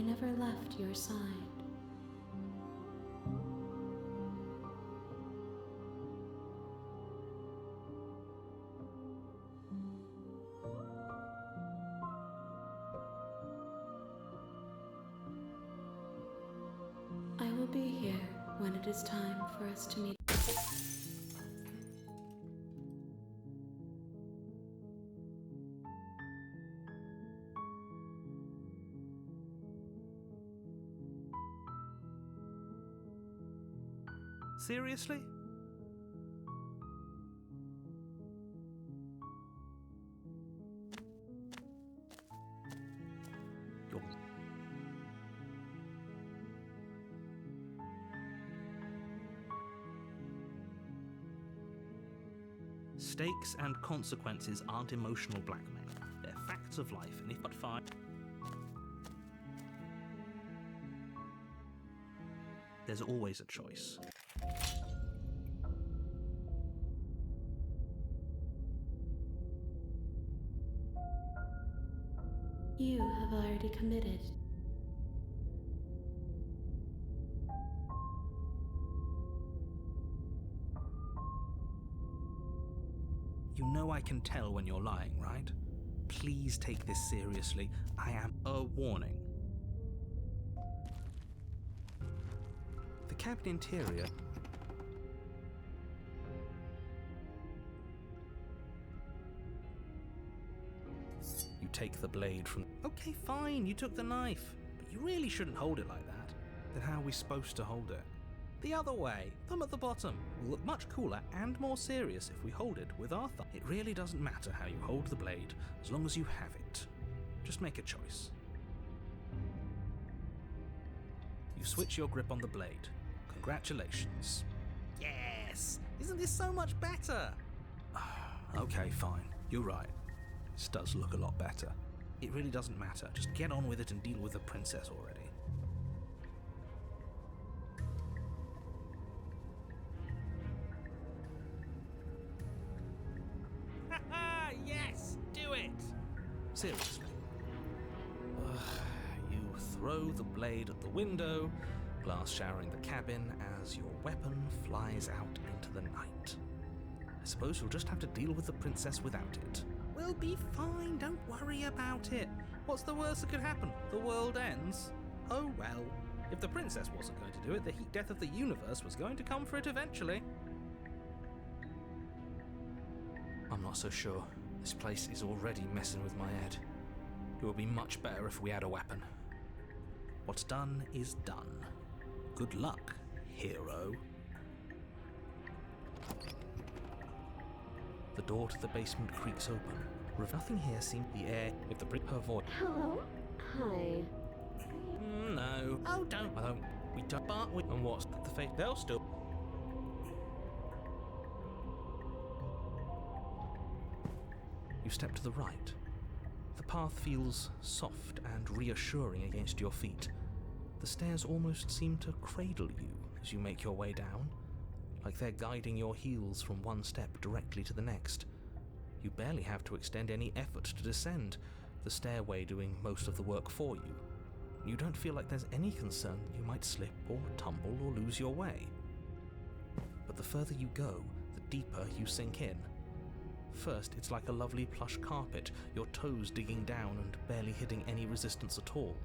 never left your side. I will be here when it is time for us to meet. Seriously? Stakes and consequences aren't emotional blackmail. They're facts of life, and if but fine, there's always a choice. You have already committed. You know I can tell when you're lying, right? Please take this seriously. I am a warning. The cabin interior. You take the blade from... Okay, fine, you took the knife. But you really shouldn't hold it like that. Then how are we supposed to hold it? The other way, thumb at the bottom, will look much cooler and more serious if we hold it with our thumb. It really doesn't matter how you hold the blade, as long as you have it. Just make a choice. You switch your grip on the blade. Congratulations. Yes! Isn't this so much better? Okay, fine. You're right. This does look a lot better. It really doesn't matter. Just get on with it and deal with the princess already. Yes! Do it! Seriously. You throw the blade at the window, glass showering the cabin as your weapon flies out into the night. I suppose you'll just have to deal with the princess without it. We'll be fine, don't worry about it. What's the worst that could happen? The world ends? Oh well. If the princess wasn't going to do it, the heat death of the universe was going to come for it eventually. I'm not so sure. This place is already messing with my head. It would be much better if we had a weapon. What's done is done. Good luck, hero. The door to the basement creaks open. Nothing here seems the air if the her voice. Hello? Hi. No. Oh, don't. We don't. But we. And what's the fate? They'll still. You step to the right. The path feels soft and reassuring against your feet. The stairs almost seem to cradle you as you make your way down, like they're guiding your heels from one step directly to the next. You barely have to extend any effort to descend, the stairway doing most of the work for you. You don't feel like there's any concern that you might slip or tumble or lose your way. But the further you go, the deeper you sink in. First, it's like a lovely plush carpet, your toes digging down and barely hitting any resistance at all.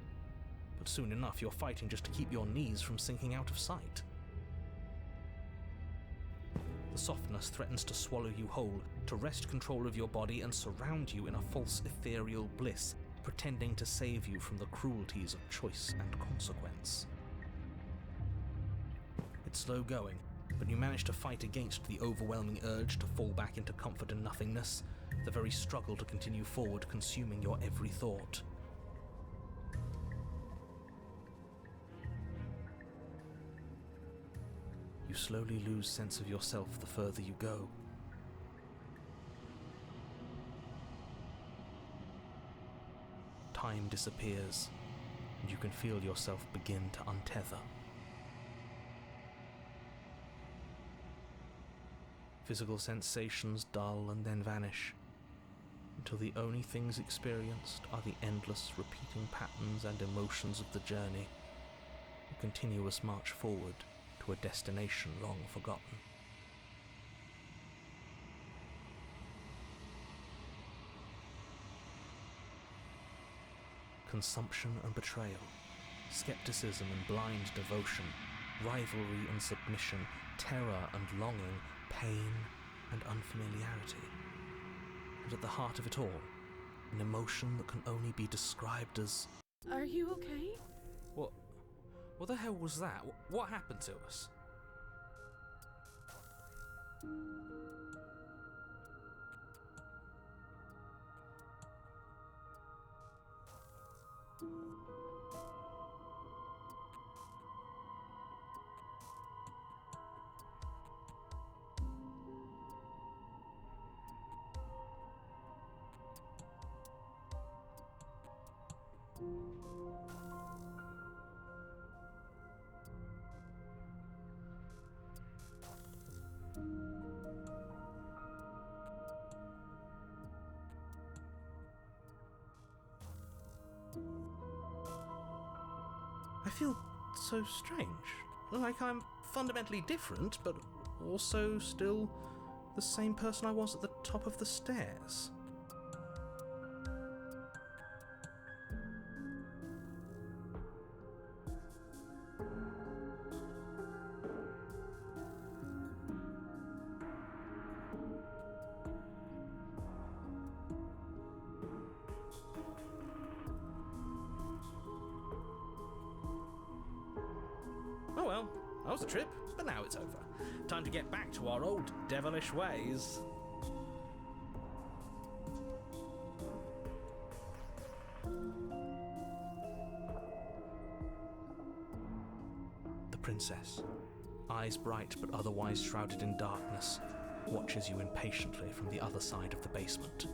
But soon enough, you're fighting just to keep your knees from sinking out of sight. The softness threatens to swallow you whole, to wrest control of your body and surround you in a false ethereal bliss, pretending to save you from the cruelties of choice and consequence. It's slow going, but you manage to fight against the overwhelming urge to fall back into comfort and nothingness, the very struggle to continue forward consuming your every thought. You slowly lose sense of yourself the further you go. Time disappears, and you can feel yourself begin to untether. Physical sensations dull and then vanish, until the only things experienced are the endless repeating patterns and emotions of the journey, a continuous march forward to a destination long forgotten. Consumption and betrayal, skepticism and blind devotion, rivalry and submission, terror and longing, pain and unfamiliarity. And at the heart of it all, an emotion that can only be described as... Are you okay? What the hell was that? What happened to us? I feel so strange. Like I'm fundamentally different, but also still the same person I was at the top of the stairs. Oh well, that was a trip, but now it's over. Time to get back to our old devilish ways. The princess, eyes bright but otherwise shrouded in darkness, watches you impatiently from the other side of the basement.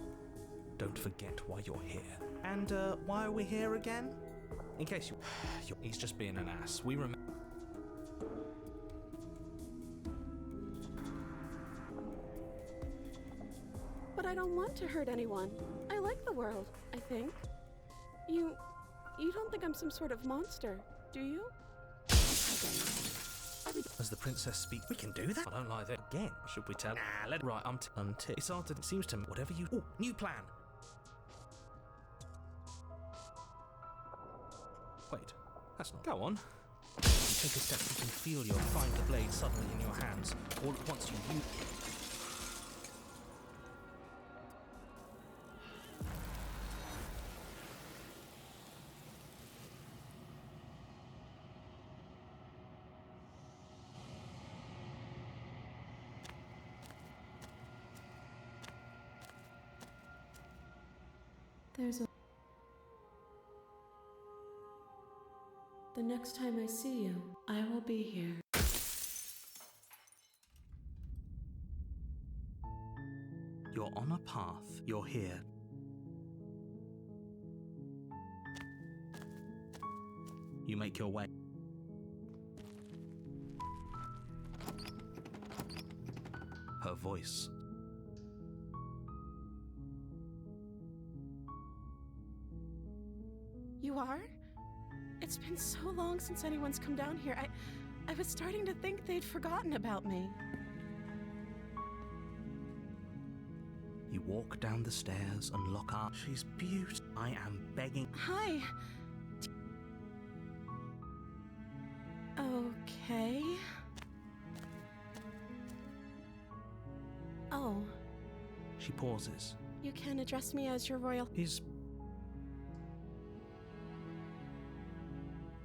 Don't forget why you're here. And why are we here again? In case he's just being an ass. We remember. But I don't want to hurt anyone. I like the world, I think. You don't think I'm some sort of monster, do you? As the princess speaks, we can do that? I don't like that. Again, should we tell? Nah, let it... Right, it's hard to... It seems to... Whatever you... Oh, new plan! Wait, that's not... Go on. You take a step, you can feel your finder blade suddenly in your hands. All at once you... There's a... The next time I see you, I will be here. You're on a path. You're here. You make your way. Her voice. You are? It's been so long since anyone's come down here. I was starting to think they'd forgotten about me. You walk down the stairs and lock up. She's beautiful. I am begging. Hi. Okay. Oh. She pauses. You can address me as your royal...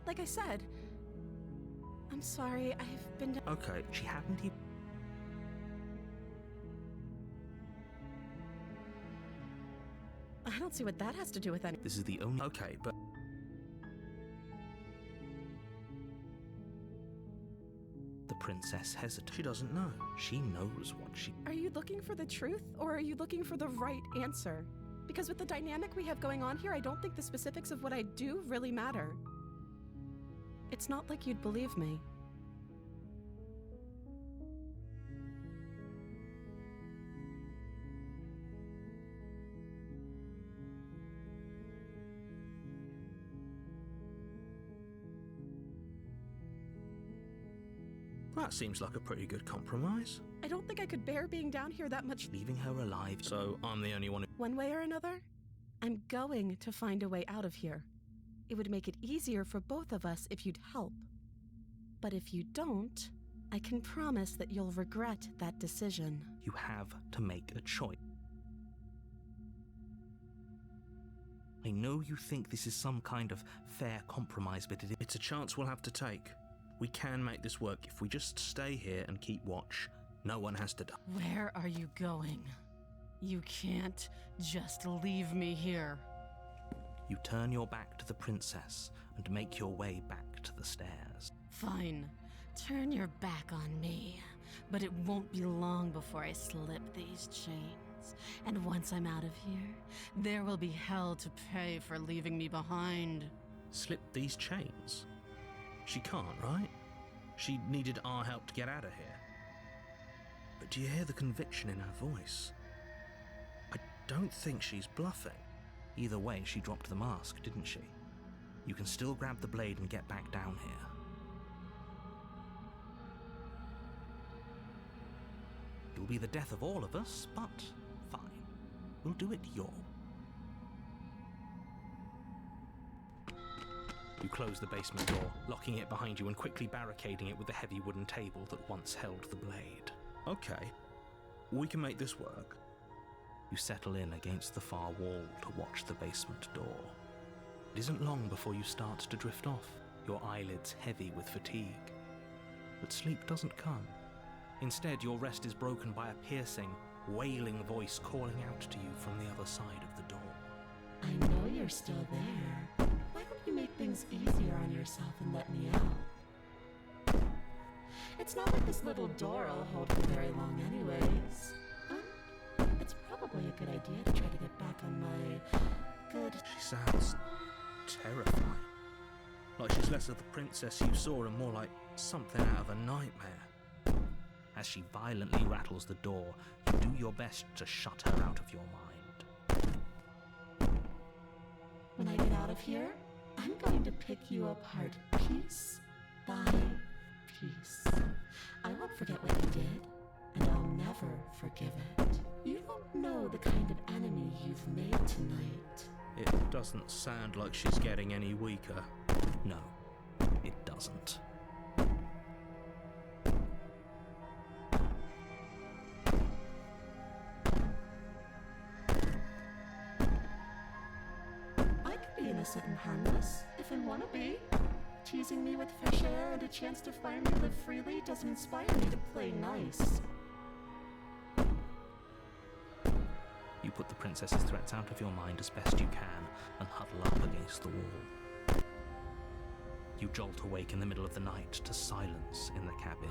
Like I said, I'm sorry, I've been... Okay, she hadn't even... I don't see what that has to do with any... This is the only... Okay, but... The princess hesitates. She doesn't know. She knows what she... Are you looking for the truth, or are you looking for the right answer? Because with the dynamic we have going on here, I don't think the specifics of what I do really matter. It's not like you'd believe me. That seems like a pretty good compromise. I don't think I could bear being down here that much. Leaving her alive, so I'm the only one who... One way or another, I'm going to find a way out of here. It would make it easier for both of us if you'd help. But if you don't, I can promise that you'll regret that decision. You have to make a choice. I know you think this is some kind of fair compromise, but it's a chance we'll have to take. We can make this work if we just stay here and keep watch. No one has to die. Where are you going? You can't just leave me here. You turn your back to the princess and make your way back to the stairs. Fine. Turn your back on me. But it won't be long before I slip these chains. And once I'm out of here, there will be hell to pay for leaving me behind. Slip these chains? She can't, right? She needed our help to get out of here. But do you hear the conviction in her voice? I don't think she's bluffing. Either way, she dropped the mask, didn't she? You can still grab the blade and get back down here. It'll be the death of all of us, but fine. We'll do it your. You close the basement door, locking it behind you and quickly barricading it with the heavy wooden table that once held the blade. Okay, we can make this work. You settle in against the far wall to watch the basement door. It isn't long before you start to drift off, your eyelids heavy with fatigue. But sleep doesn't come. Instead, your rest is broken by a piercing, wailing voice calling out to you from the other side of the door. I know you're still there. Why don't you make things easier on yourself and let me out? It's not like this little door will hold for very long anyways. It's probably a good idea to try to get back on my good... She sounds terrifying. Like she's less of the princess you saw and more like something out of a nightmare. As she violently rattles the door, you do your best to shut her out of your mind. When I get out of here, I'm going to pick you apart piece by piece. I won't forget what you did, and I'll never forgive it. You don't know the kind of enemy you've made tonight. It doesn't sound like she's getting any weaker. No, it doesn't. I can be innocent and harmless, if I want to be. Teasing me with fresh air and a chance to finally live freely doesn't inspire me to play nice. You put the princess's threats out of your mind as best you can and huddle up against the wall. You jolt awake in the middle of the night to silence in the cabin.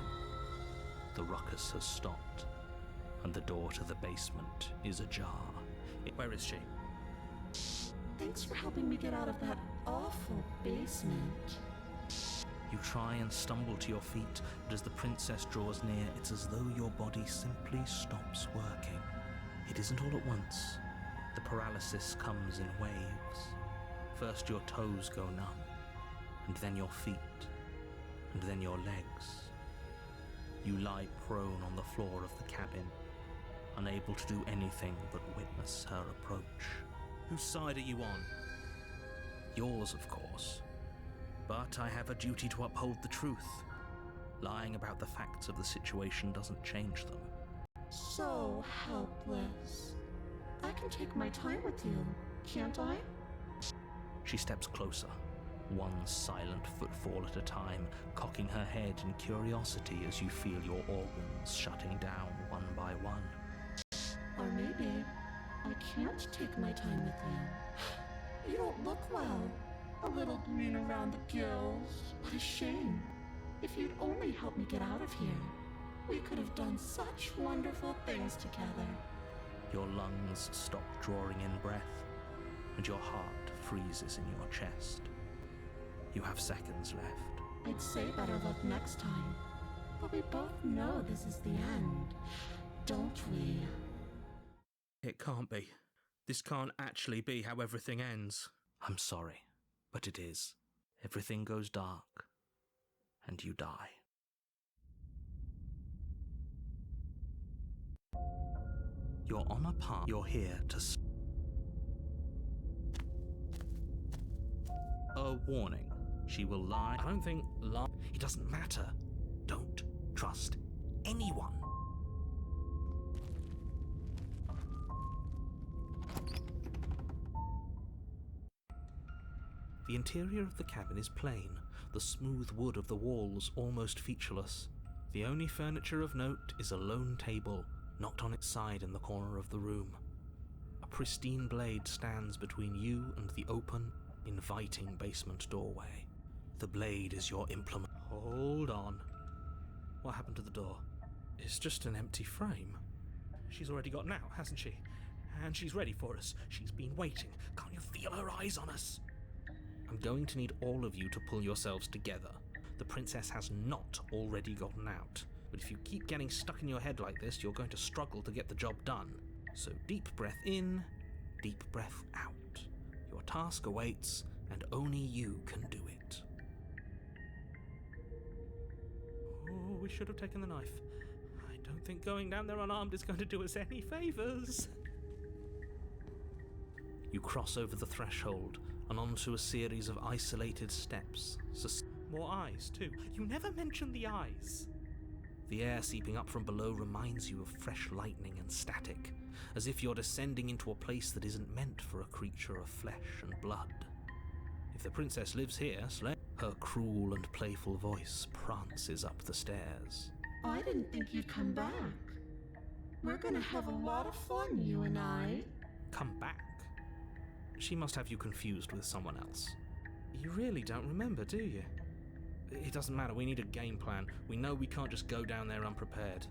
The ruckus has stopped, and the door to the basement is ajar. Where is she? Thanks for helping me get out of that awful basement. You try and stumble to your feet, but as the princess draws near, it's as though your body simply stops working. It isn't all at once. The paralysis comes in waves. First your toes go numb, and then your feet, and then your legs. You lie prone on the floor of the cabin, unable to do anything but witness her approach. Whose side are you on? Yours, of course. But I have a duty to uphold the truth. Lying about the facts of the situation doesn't change them. So helpless. I can take my time with you, can't I? She steps closer, one silent footfall at a time, cocking her head in curiosity as you feel your organs shutting down one by one. Or maybe I can't take my time with you. You don't look well. A little green around the gills. What a shame. If you'd only helped me get out of here, we could have done such wonderful things together. Your lungs stop drawing in breath, and your heart freezes in your chest. You have seconds left. I'd say better luck next time, but we both know this is the end, don't we? It can't be. This can't actually be how everything ends. I'm sorry, but it is. Everything goes dark, and you die. You're on a path. You're here to... A warning. She will lie. I don't think lie... It doesn't matter. Don't trust anyone. The interior of the cabin is plain, the smooth wood of the walls almost featureless. The only furniture of note is a lone table, knocked on its side in the corner of the room. A pristine blade stands between you and the open, inviting basement doorway. The blade is your implement. Hold on. What happened to the door? It's just an empty frame. She's already got out, hasn't she? And she's ready for us. She's been waiting. Can't you feel her eyes on us? I'm going to need all of you to pull yourselves together. The princess has not already gotten out. But if you keep getting stuck in your head like this, you're going to struggle to get the job done. So deep breath in, deep breath out. Your task awaits, and only you can do it. Oh, we should have taken the knife. I don't think going down there unarmed is going to do us any favours. You cross over the threshold and onto a series of isolated steps. More eyes, too. You never mention the eyes. The air seeping up from below reminds you of fresh lightning and static, as if you're descending into a place that isn't meant for a creature of flesh and blood. If the princess lives here, her cruel and playful voice prances up the stairs. I didn't think you'd come back. We're gonna have a lot of fun, you and I. Come back? She must have you confused with someone else. You really don't remember, do you? It doesn't matter, we need a game plan. We know we can't just go down there unprepared.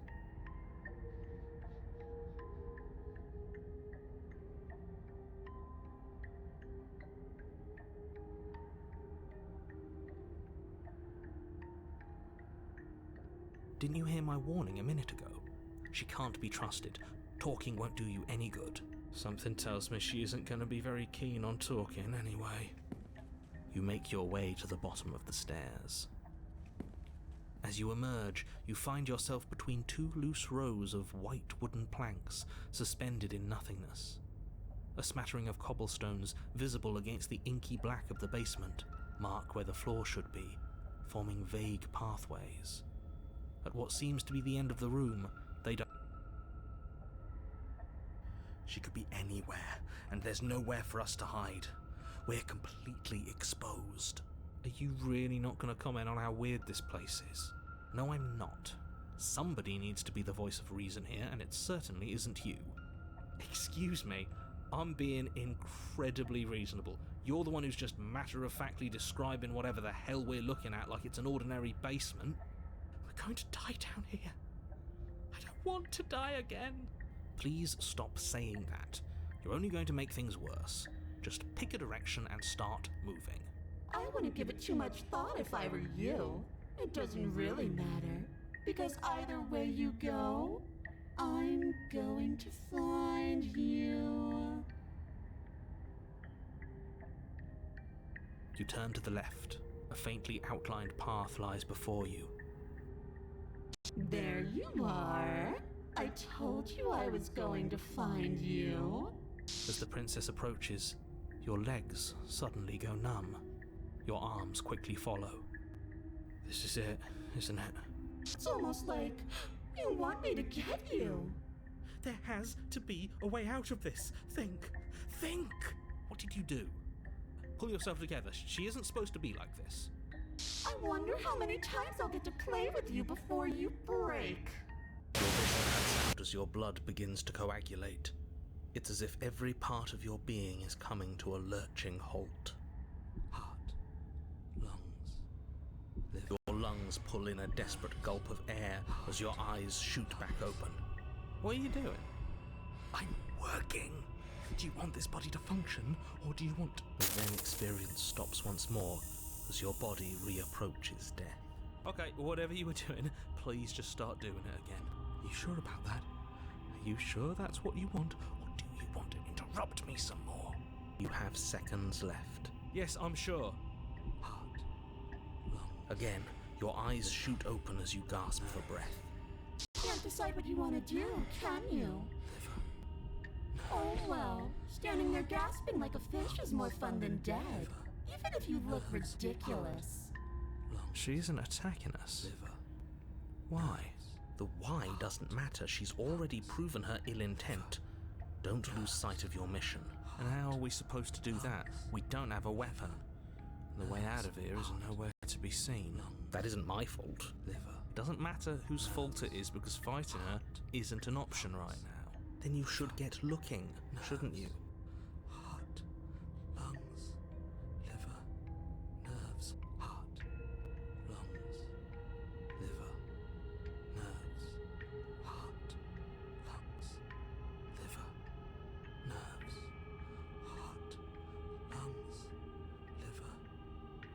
Didn't you hear my warning a minute ago? She can't be trusted. Talking won't do you any good. Something tells me she isn't going to be very keen on talking anyway. You make your way to the bottom of the stairs. As you emerge, you find yourself between two loose rows of white wooden planks suspended in nothingness. A smattering of cobblestones visible against the inky black of the basement mark where the floor should be, forming vague pathways. At what seems to be the end of the room, they don't... She could be anywhere, and there's nowhere for us to hide. We're completely exposed. Are you really not going to comment on how weird this place is? No, I'm not. Somebody needs to be the voice of reason here, and it certainly isn't you. Excuse me, I'm being incredibly reasonable. You're the one who's just matter-of-factly describing whatever the hell we're looking at like it's an ordinary basement. We're going to die down here. I don't want to die again. Please stop saying that. You're only going to make things worse. Just pick a direction and start moving. I wouldn't give it too much thought if I were you. It doesn't really matter, because either way you go, I'm going to find you. You turn to the left. A faintly outlined path lies before you. There you are. I told you I was going to find you. As the princess approaches, your legs suddenly go numb. Your arms quickly follow. This is it, isn't it? It's almost like you want me to get you. There has to be a way out of this. Think! Think! What did you do? Pull yourself together. She isn't supposed to be like this. I wonder how many times I'll get to play with you before you break. Your vision cuts out as your blood begins to coagulate. It's as if every part of your being is coming to a lurching halt. Heart, lungs, liver. Your lungs pull in a desperate gulp of air as your eyes shoot back open. What are you doing? I'm working. Do you want this body to function, or do you want... The then experience stops once more as your body reapproaches death. Okay, whatever you were doing, please just start doing it again. Are you sure about that? Are you sure that's what you want, or do you want to interrupt me some more? You have seconds left. Yes, I'm sure. Heart, lung. Again, your eyes shoot open as you gasp for breath. Can't decide what you want to do, can you? Liver, Oh well, standing there gasping like a fish is more fun than dead, even if you look ridiculous. She isn't attacking us. Why? The why doesn't matter. She's already proven her ill intent. Don't lose sight of your mission. And how are we supposed to do that? We don't have a weapon. The way out of here is nowhere to be seen. That isn't my fault. It doesn't matter whose fault it is because fighting her isn't an option right now. Then you should get looking, shouldn't you? Heart, lungs, liver, nerves, heart, lungs, liver, nerves, heart, lungs, liver, nerves, heart, lungs, liver,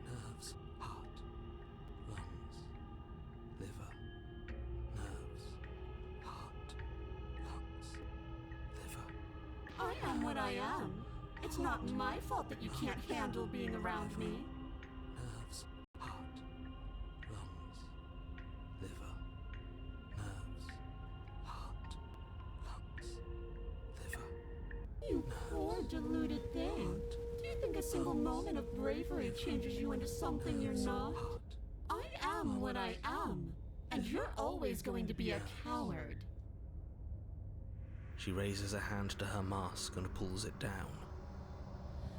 nerves, heart, lungs, liver, nerves, heart, lungs, liver. I am what I am. It's not my fault that you can't handle being around me. Nerves, heart, lungs, liver, nerves, heart, lungs, liver. You poor deluded thing. Do you think a single moment of bravery changes you into something you're not? I am what I am, and you're always going to be a coward. She raises a hand to her mask and pulls it down.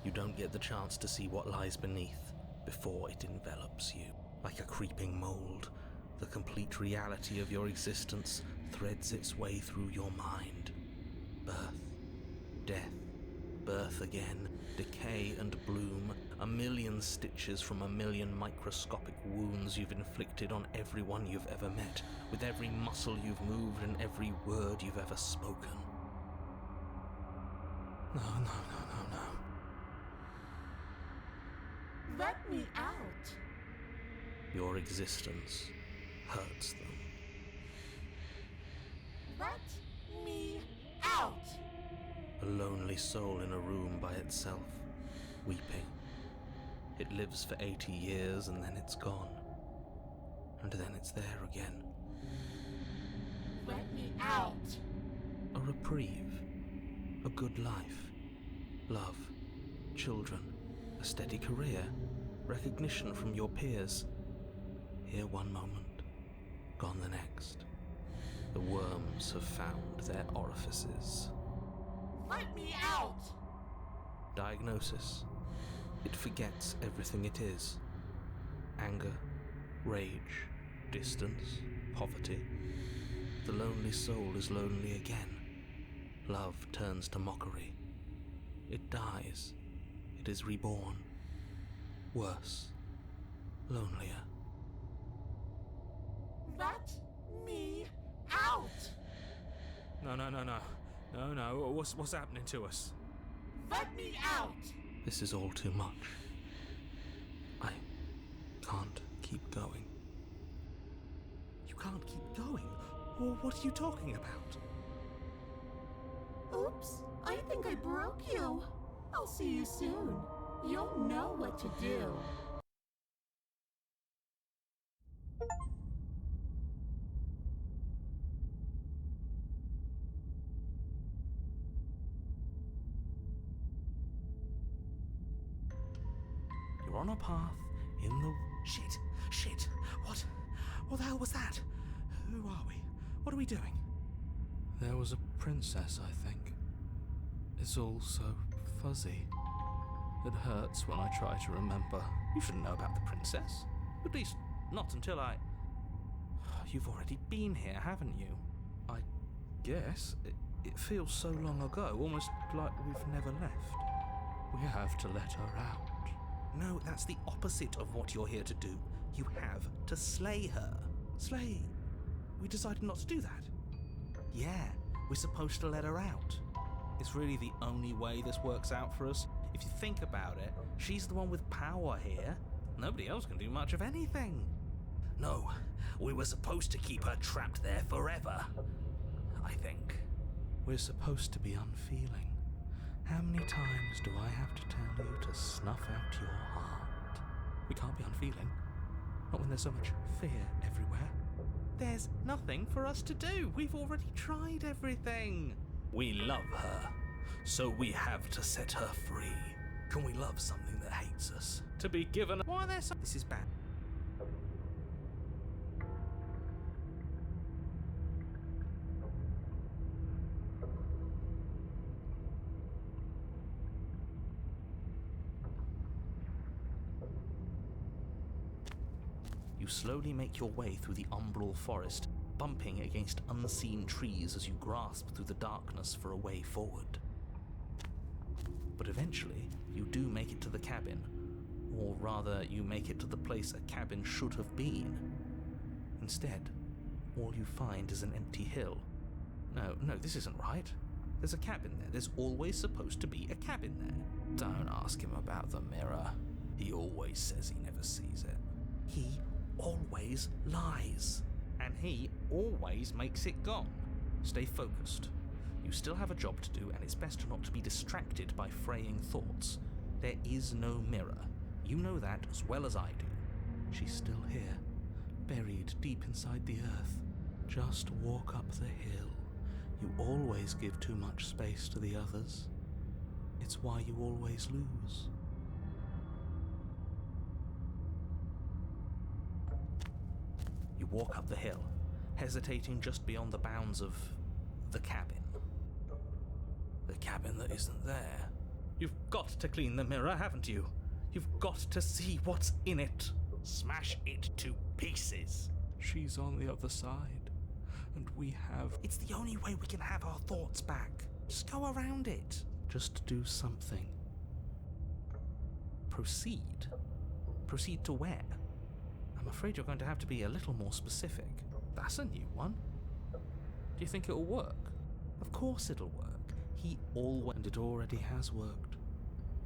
You don't get the chance to see what lies beneath before it envelops you. Like a creeping mold, the complete reality of your existence threads its way through your mind. Birth, death, birth again, decay and bloom, a million stitches from a million microscopic wounds you've inflicted on everyone you've ever met, with every muscle you've moved and every word you've ever spoken. No. Let me out. Your existence hurts them. Let me out. A lonely soul in a room by itself, weeping. It lives for 80 years and then it's gone. And then it's there again. Let me out. A reprieve. A good life. Love. Children. A steady career. Recognition from your peers. Here one moment. Gone the next. The worms have found their orifices. Let me out. Diagnosis. It forgets everything it is. Anger, rage, distance, poverty. The lonely soul is lonely again. Love turns to mockery. It dies. It is reborn. Worse. Lonelier. Let me out. No. What's happening to us? Let me out. This is all too much. I can't keep going. You can't keep going? Well, what are you talking about? Oops, I think I broke you. I'll see you soon. You'll know what to do. You're on a path in the... Shit! What the hell was that? Who are we? What are we doing? There was a princess, I think. It's all so fuzzy. It hurts when I try to remember. You shouldn't know about the princess. At least, not until I... You've already been here, haven't you? I guess. It feels so long ago, almost like we've never left. We have to let her out. No, that's the opposite of what you're here to do. You have to slay her. Slay? We decided not to do that. Yeah, we're supposed to let her out. It's really the only way this works out for us. If you think about it, she's the one with power here. Nobody else can do much of anything. No, we were supposed to keep her trapped there forever. I think. We're supposed to be unfeeling. How many times do I have to tell you to snuff out your heart? We can't be unfeeling. Not when there's so much fear everywhere. There's nothing for us to do. We've already tried everything. We love her. So we have to set her free. Can we love something that hates us? To be given. Why are there so. This is bad. You slowly make your way through the umbral forest, bumping against unseen trees as you grasp through the darkness for a way forward. But eventually, you do make it to the cabin. Or rather, you make it to the place a cabin should have been. Instead, all you find is an empty hill. No, this isn't right. There's a cabin there. There's always supposed to be a cabin there. Don't ask him about the mirror. He always says he never sees it. He always lies. And he always makes it gone. Stay focused. You still have a job to do, and it's best not to be distracted by fraying thoughts. There is no mirror. You know that as well as I do. She's still here, buried deep inside the earth. Just walk up the hill. You always give too much space to the others. It's why you always lose. You walk up the hill, hesitating just beyond the bounds of the cabin. The cabin that isn't there. You've got to clean the mirror, haven't you? You've got to see what's in it. Smash it to pieces. She's on the other side, and we have... It's the only way we can have our thoughts back. Just go around it. Just do something. Proceed. Proceed to where? I'm afraid you're going to have to be a little more specific. That's a new one. Do you think it'll work? Of course it'll work. He always... And it already has worked.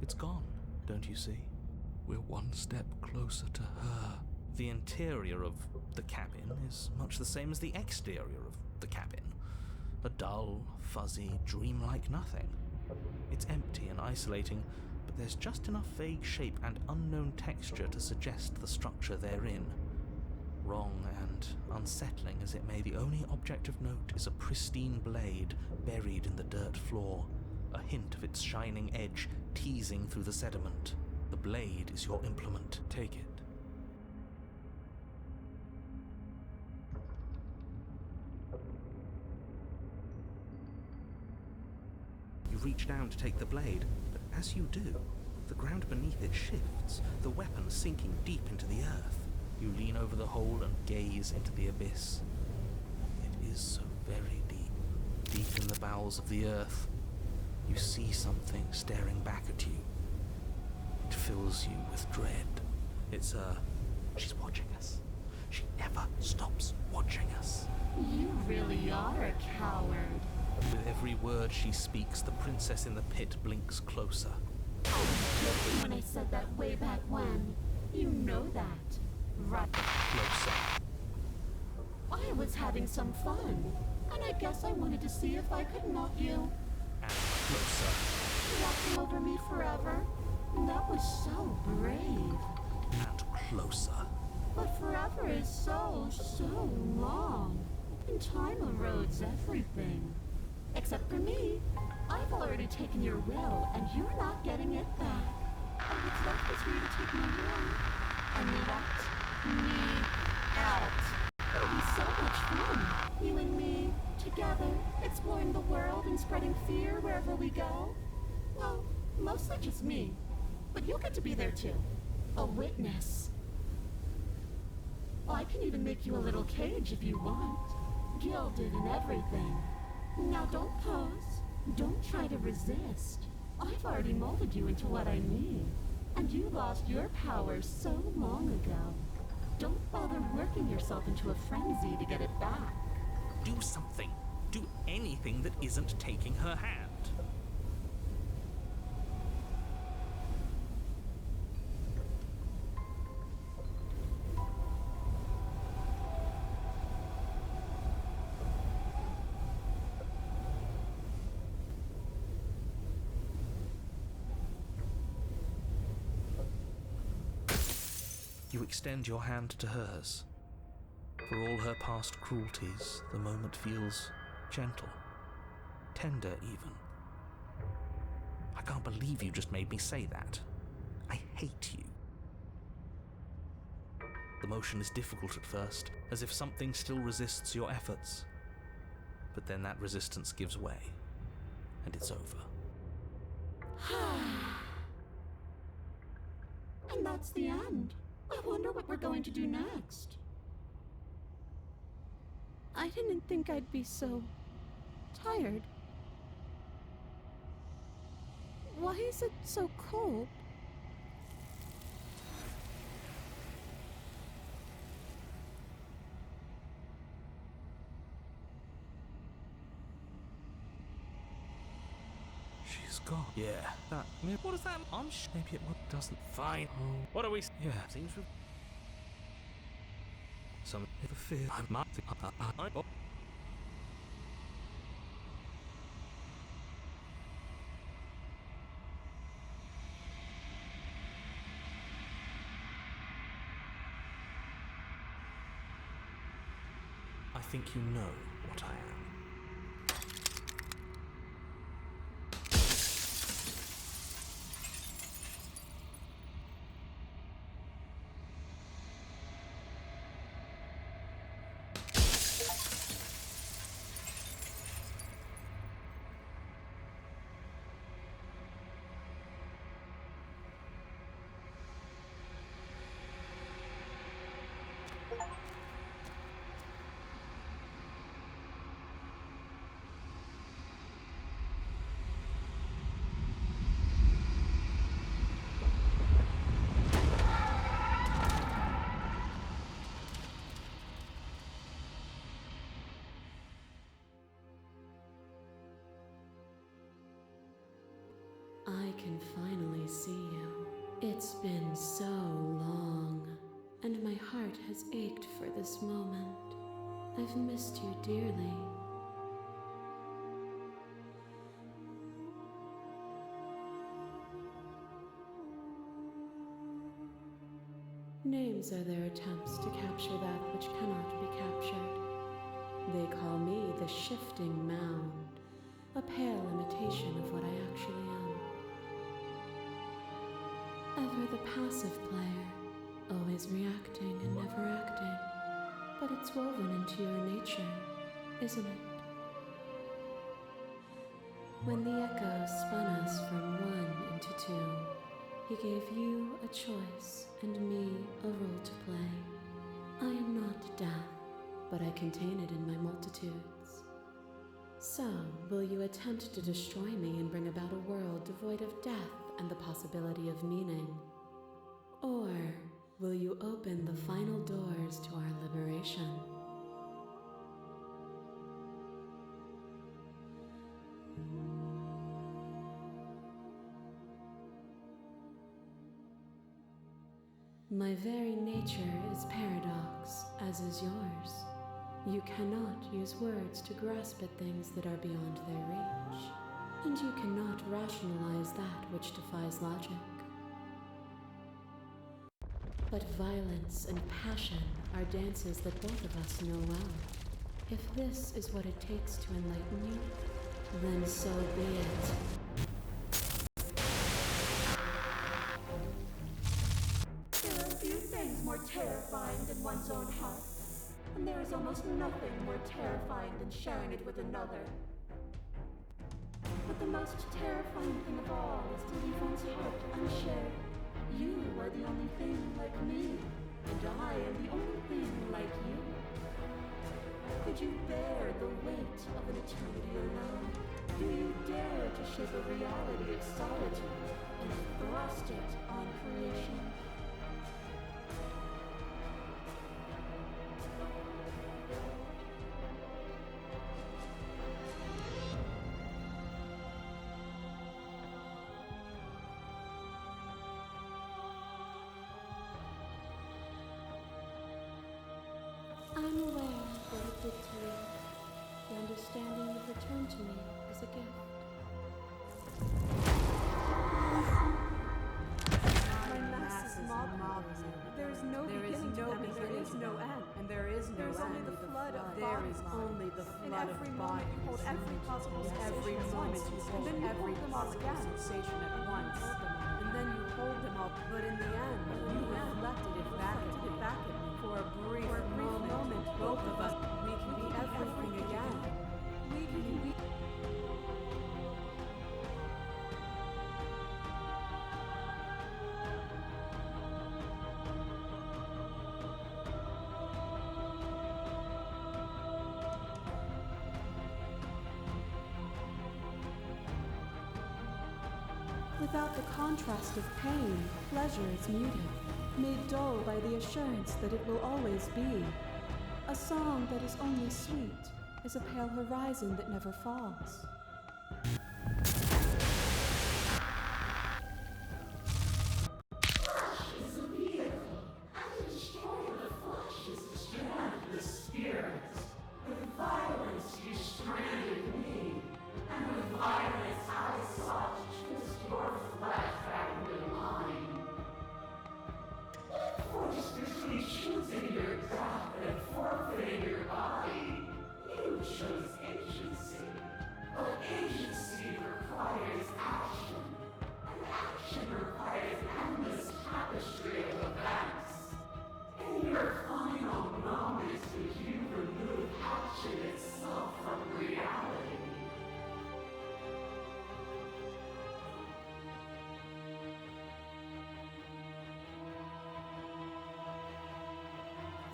It's gone, don't you see? We're one step closer to her. The interior of the cabin is much the same as the exterior of the cabin. A dull, fuzzy, dreamlike nothing. It's empty and isolating, but there's just enough vague shape and unknown texture to suggest the structure therein. Wrong and unsettling as it may, the only object of note is a pristine blade buried in the dirt floor, a hint of its shining edge teasing through the sediment. The blade is your implement. Take it. You reach down to take the blade, but as you do, the ground beneath it shifts, the weapon sinking deep into the earth. You lean over the hole and gaze into the abyss. It is so very deep, deep in the bowels of the earth. You see something staring back at you. It fills you with dread. It's her. She's watching us. She never stops watching us. You really are a coward. With every word she speaks, the princess in the pit blinks closer. I was joking when I said that way back when. You know that, right? Closer. I was having some fun, and I guess I wanted to see if I could knock you. And closer. Walking over me forever? That was so brave. And closer. But forever is so long. And time erodes everything. Except for me. I've already taken your will, and you're not getting it back. And what's left is for you to take my will and let me out. It'll be so much fun. You and me, together, exploring the world and spreading fear wherever we go. Well, mostly just me. But you'll get to be there too. A witness. I can even make you a little cage if you want. Gilded and everything. Now don't pose. Don't try to resist. I've already molded you into what I need. And you lost your powers so long ago. Don't bother working yourself into a frenzy to get it back. Do something. Do anything that isn't taking her hand. You extend your hand to hers. For all her past cruelties, the moment feels gentle, tender even. can't believe you just made me say that. I hate you. The motion is difficult at first, as if something still resists your efforts. But then that resistance gives way, and it's over. And that's the end. I wonder what we're going to do next. I didn't think I'd be so tired. Why is it so cold? She's gone. Yeah. What is that? Maybe it doesn't. Fine. Oh. What are we? Yeah. Seems we've. Some fear. I'm not. Oh. I think you know what I am. I can finally see you. It's been so long, and my heart has ached for this moment. I've missed you dearly. Names are their attempts to capture that which cannot be captured. They call me the shifting mound, a pale imitation of what I actually am. Ever the passive player, always reacting and never acting. But it's woven into your nature, isn't it? When the echo spun us from one into two, he gave you a choice and me a role to play. I am not death, but I contain it in my multitudes. So, will you attempt to destroy me and bring about a world devoid of death and the possibility of meaning? Or will you open the final doors to our liberation? My very nature is paradox, as is yours. You cannot use words to grasp at things that are beyond their reach, and you cannot rationalize that which defies logic. But violence and passion are dances that both of us know well. If this is what it takes to enlighten you, then so be it. There are few things more terrifying than one's own heart, and there is almost nothing more terrifying than sharing it with another. But the most terrifying thing of all is to leave one's heart unshared. You are the only thing like me, and I am the only thing like you. Could you bear the weight of an eternity alone? Do you dare to shape a reality of solitude and thrust it on creation? I'm aware of what it did to you. The understanding you've returned to me is a gift. My mass is marvelous. There is no beginning to them, and there is no end. And there is is no There's end. only the flood of There bodies. is only the In flood every of moment bodies. you hold every possible Every sensation at moment once, you and hold then you every hold them all possible again. sensation at once, and then you hold them all. But in the end, you reflected it back at me. For a brief moment, both of us, we can be everything again. We can be. Without the contrast of pain, pleasure is muted, made dull by the assurance that it will always be. A song that is only sweet is a pale horizon that never falls.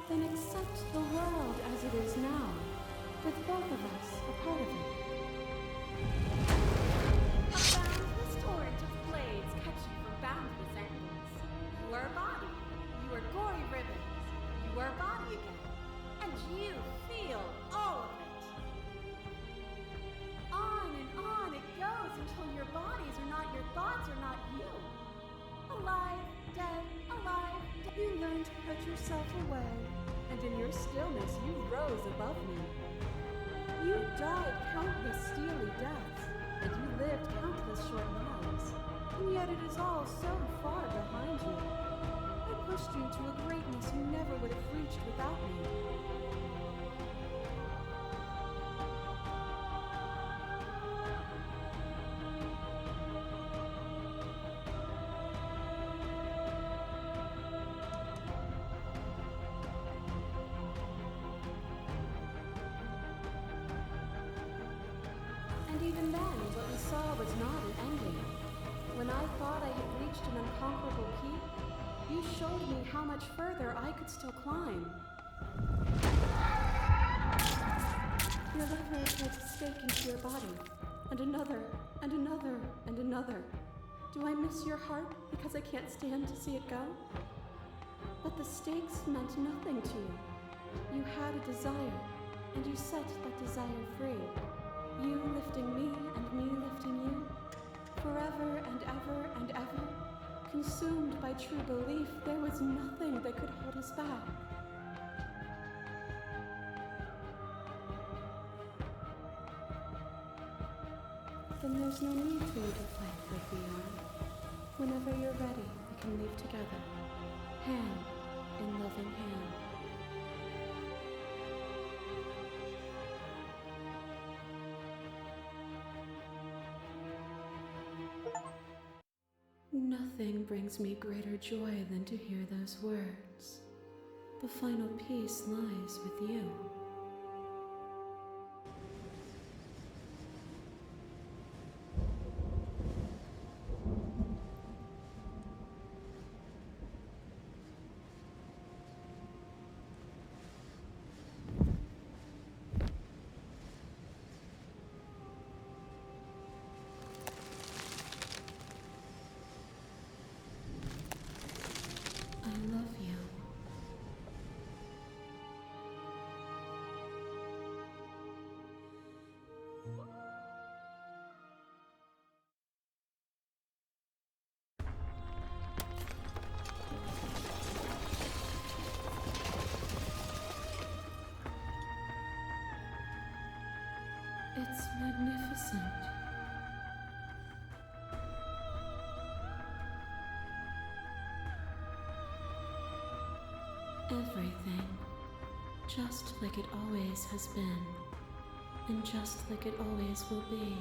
Then accept the world as it is now, with both of us a part of it. A boundless torrent of blades cut you from boundless angles. You are a body. You are gory ribbons. You are a body again. And you feel all of it. On it goes until your bodies are not your thoughts, are not you. Alive, dead, alive, dead. You learned to put yourself away, and in your stillness you rose above me. You died countless steely deaths, and you lived countless short lives, and yet it is all so far behind you. I pushed you to a greatness you never would have reached without me. And even then, what we saw was not an ending. When I thought I had reached an unconquerable peak, you showed me how much further I could still climb. Your lever is like a stake into your body, and another, and another, and another. Do I miss your heart because I can't stand to see it go? But the stakes meant nothing to you. You had a desire, and you set that desire free. You lifting me and me lifting you, forever and ever and ever, consumed by true belief there was nothing that could hold us back. Then there's no need for you to fight like we are. Whenever you're ready, we can leave together, hand in loving hand. Nothing brings me greater joy than to hear those words. The final peace lies with you. I love you. It's magnificent. Everything just like it always has been, and just like it always will be.